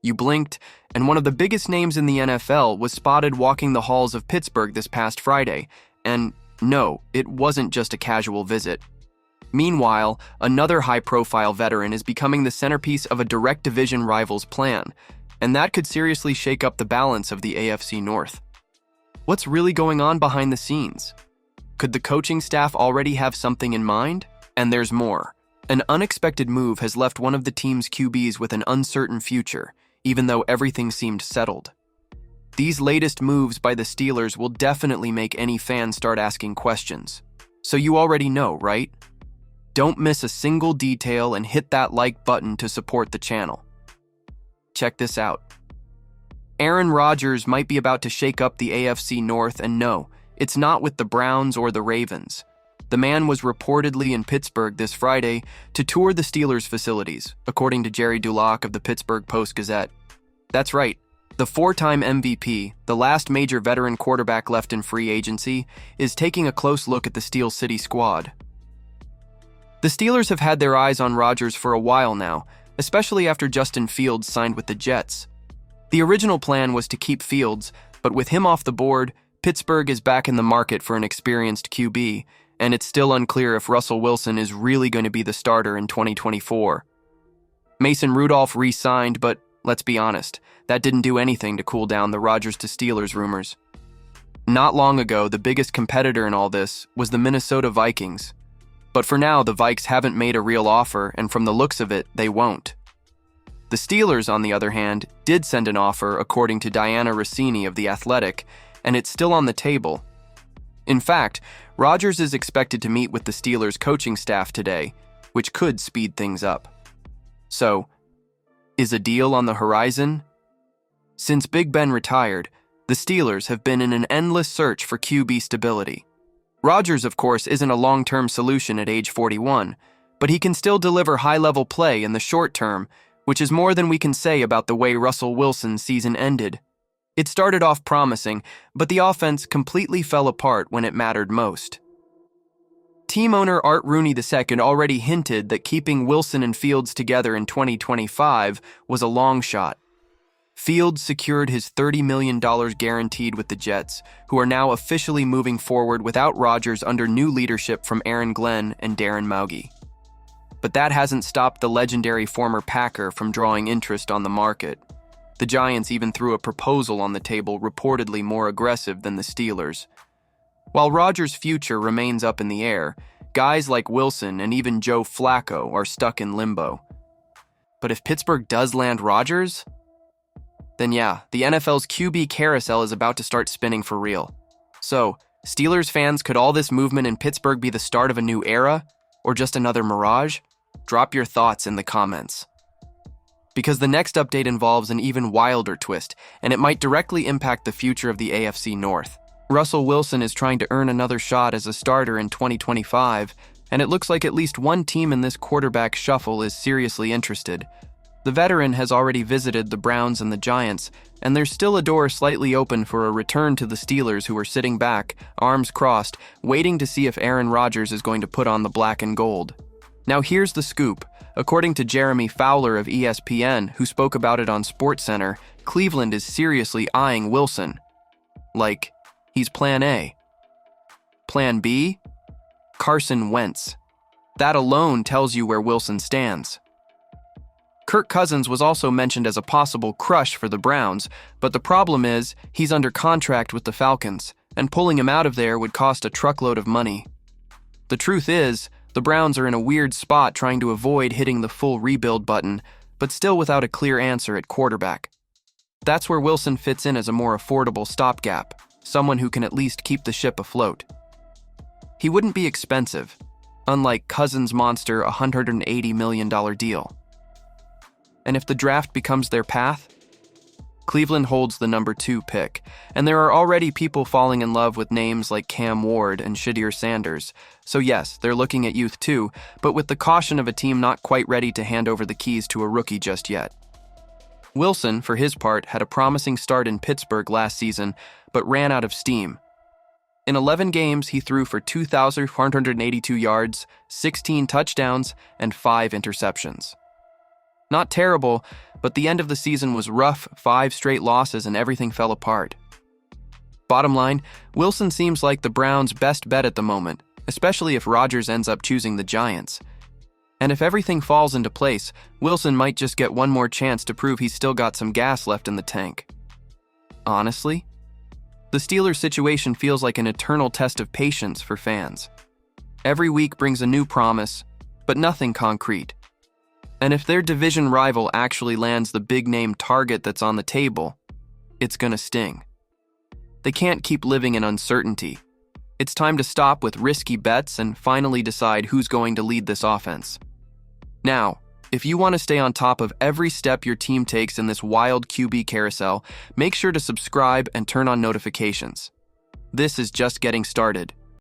You blinked, and one of the biggest names in the NFL was spotted walking the halls of Pittsburgh this past Friday. And no, it wasn't just a casual visit. Meanwhile, another high-profile veteran is becoming the centerpiece of a direct division rival's plan, and that could seriously shake up the balance of the AFC North. What's really going on behind the scenes? Could the coaching staff already have something in mind? And there's more. An unexpected move has left one of the team's QBs with an uncertain future, even though everything seemed settled. These latest moves by the Steelers will definitely make any fan start asking questions. So you already know, right? Don't miss a single detail and hit that like button to support the channel. Check this out. Aaron Rodgers might be about to shake up the AFC North, and no, it's not with the Browns or the Ravens. The man was reportedly in Pittsburgh this Friday to tour the Steelers' facilities, according to Jerry Dulac of the Pittsburgh Post-Gazette. That's right, the four-time MVP, the last major veteran quarterback left in free agency, is taking a close look at the Steel City squad. The Steelers have had their eyes on Rodgers for a while now, especially after Justin Fields signed with the Jets. The original plan was to keep Fields, but with him off the board, Pittsburgh is back in the market for an experienced QB, and it's still unclear if Russell Wilson is really going to be the starter in 2024. Mason Rudolph re-signed, but let's be honest, that didn't do anything to cool down the Rodgers to Steelers rumors. Not long ago, the biggest competitor in all this was the Minnesota Vikings. But for now, the Vikes haven't made a real offer, and from the looks of it, they won't. The Steelers, on the other hand, did send an offer, according to Diana Rossini of The Athletic, and it's still on the table. In fact, Rodgers is expected to meet with the Steelers' coaching staff today, which could speed things up. So, is a deal on the horizon? Since Big Ben retired, the Steelers have been in an endless search for QB stability. Rodgers, of course, isn't a long-term solution at age 41, but he can still deliver high-level play in the short term, which is more than we can say about the way Russell Wilson's season ended. It started off promising, but the offense completely fell apart when it mattered most. Team owner Art Rooney II already hinted that keeping Wilson and Fields together in 2025 was a long shot. Fields secured his $30 million guaranteed with the Jets, who are now officially moving forward without Rodgers under new leadership from Aaron Glenn and Darren Mauge. But that hasn't stopped the legendary former Packer from drawing interest on the market. The Giants even threw a proposal on the table reportedly more aggressive than the Steelers. While Rodgers' future remains up in the air, guys like Wilson and even Joe Flacco are stuck in limbo. But if Pittsburgh does land Rodgers, then yeah, the NFL's QB carousel is about to start spinning for real. So, Steelers fans, could all this movement in Pittsburgh be the start of a new era, or just another mirage? Drop your thoughts in the comments. Because the next update involves an even wilder twist, and it might directly impact the future of the AFC North. Russell Wilson is trying to earn another shot as a starter in 2025, and it looks like at least one team in this quarterback shuffle is seriously interested. The veteran has already visited the Browns and the Giants, and there's still a door slightly open for a return to the Steelers, who are sitting back, arms crossed, waiting to see if Aaron Rodgers is going to put on the black and gold. Now here's the scoop. According to Jeremy Fowler of ESPN, who spoke about it on SportsCenter, Cleveland is seriously eyeing Wilson. Like, he's Plan A. Plan B? Carson Wentz. That alone tells you where Wilson stands. Kirk Cousins was also mentioned as a possible crush for the Browns, but the problem is he's under contract with the Falcons, and pulling him out of there would cost a truckload of money. The truth is, the Browns are in a weird spot trying to avoid hitting the full rebuild button, but still without a clear answer at quarterback. That's where Wilson fits in as a more affordable stopgap, someone who can at least keep the ship afloat. He wouldn't be expensive, unlike Cousins' monster $180 million deal. And if the draft becomes their path, Cleveland holds the number 2 pick, and there are already people falling in love with names like Cam Ward and Shadir Sanders. So yes, they're looking at youth too, but with the caution of a team not quite ready to hand over the keys to a rookie just yet. Wilson, for his part, had a promising start in Pittsburgh last season, but ran out of steam. In 11 games, he threw for 2,482 yards, 16 touchdowns, and 5 interceptions. Not terrible, but the end of the season was rough, 5 straight losses and everything fell apart. Bottom line, Wilson seems like the Browns' best bet at the moment, especially if Rodgers ends up choosing the Giants. And if everything falls into place, Wilson might just get one more chance to prove he's still got some gas left in the tank. Honestly, the Steelers' situation feels like an eternal test of patience for fans. Every week brings a new promise, but nothing concrete. And if their division rival actually lands the big-name target that's on the table, it's gonna sting. They can't keep living in uncertainty. It's time to stop with risky bets and finally decide who's going to lead this offense. Now, if you want to stay on top of every step your team takes in this wild QB carousel, make sure to subscribe and turn on notifications. This is just getting started.